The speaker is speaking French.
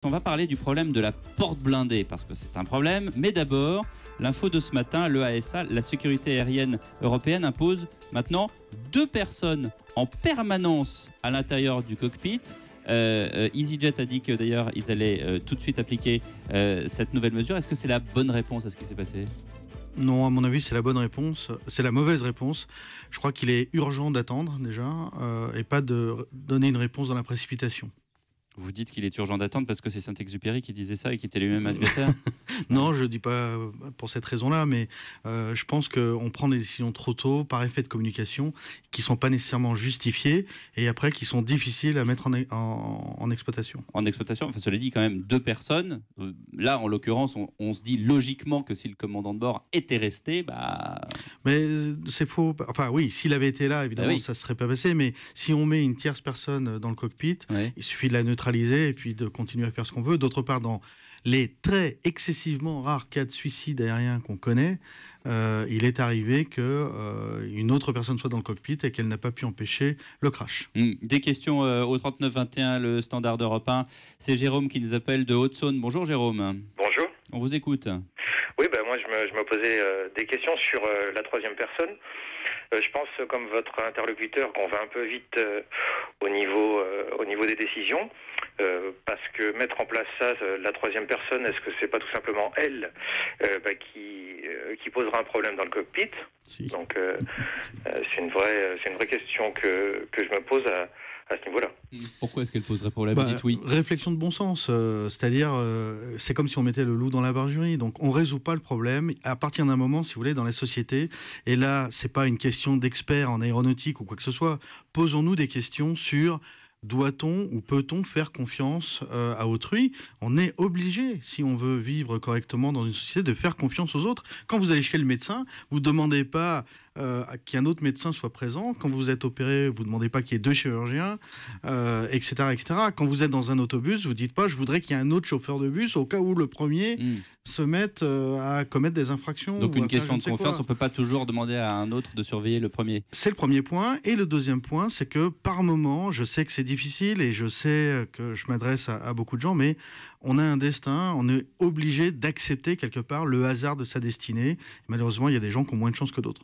On va parler du problème de la porte blindée, parce que c'est un problème. Mais d'abord, l'info de ce matin, l'EASA, la sécurité aérienne européenne, impose maintenant 2 personnes en permanence à l'intérieur du cockpit. EasyJet a dit que d'ailleurs ils allaient tout de suite appliquer cette nouvelle mesure. Est-ce que c'est la bonne réponse à ce qui s'est passé ? Non, à mon avis, c'est la bonne réponse. C'est la mauvaise réponse. Je crois qu'il est urgent d'attendre déjà et pas de donner une réponse dans la précipitation. Vous dites qu'il est urgent d'attendre parce que c'est Saint-Exupéry qui disait ça et qui était lui-même adversaire. Non, je ne dis pas pour cette raison-là, mais je pense qu'on prend des décisions trop tôt par effet de communication qui ne sont pas nécessairement justifiées et après qui sont difficiles à mettre en exploitation. En exploitation, enfin, cela dit, quand même 2 personnes. Là, en l'occurrence, on se dit logiquement que si le commandant de bord était resté, Mais c'est faux. Enfin oui, s'il avait été là, évidemment, ça ne serait pas passé. Mais si on met une tierce personne dans le cockpit, il suffit de la neutraliser et puis de continuer à faire ce qu'on veut. D'autre part, dans les très excessivement rares cas de suicide aérien qu'on connaît, il est arrivé qu'une autre personne soit dans le cockpit et qu'elle n'a pas pu empêcher le crash. Des questions au 3921, le standard d'Europe 1. C'est Jérôme qui nous appelle de Haute-Saône. Bonjour Jérôme. Bonjour. On vous écoute. Oui, moi je me posais des questions sur la troisième personne. Je pense, comme votre interlocuteur, qu'on va un peu vite au niveau des décisions. Parce que mettre en place ça, la troisième personne, est-ce que c'est pas tout simplement elle qui posera un problème dans le cockpit? Si. Donc c'est une vraie question que je me pose à ce niveau-là. Pourquoi est-ce qu'elle poserait problème? Dites oui. Réflexion de bon sens, c'est-à-dire c'est comme si on mettait le loup dans la bergerie. Donc on résout pas le problème à partir d'un moment, si vous voulez, dans la société. Et là, c'est pas une question d'expert en aéronautique ou quoi que ce soit. Posons-nous des questions sur: doit-on ou peut-on faire confiance à autrui? On est obligé, si on veut vivre correctement dans une société, de faire confiance aux autres. Quand vous allez chez le médecin, vous ne demandez pas qu'un autre médecin soit présent. Quand vous êtes opéré, vous ne demandez pas qu'il y ait 2 chirurgiens, etc., etc. Quand vous êtes dans un autobus, vous ne dites pas: je voudrais qu'il y ait un autre chauffeur de bus au cas où le premier se mette à commettre des infractions. Donc une question de confiance, on ne peut pas toujours demander à un autre de surveiller le premier. C'est le premier point. Et le deuxième point, c'est que par moment, je sais que c'est difficile et je sais que je m'adresse à beaucoup de gens, mais on a un destin, on est obligé d'accepter quelque part le hasard de sa destinée. Malheureusement, il y a des gens qui ont moins de chance que d'autres.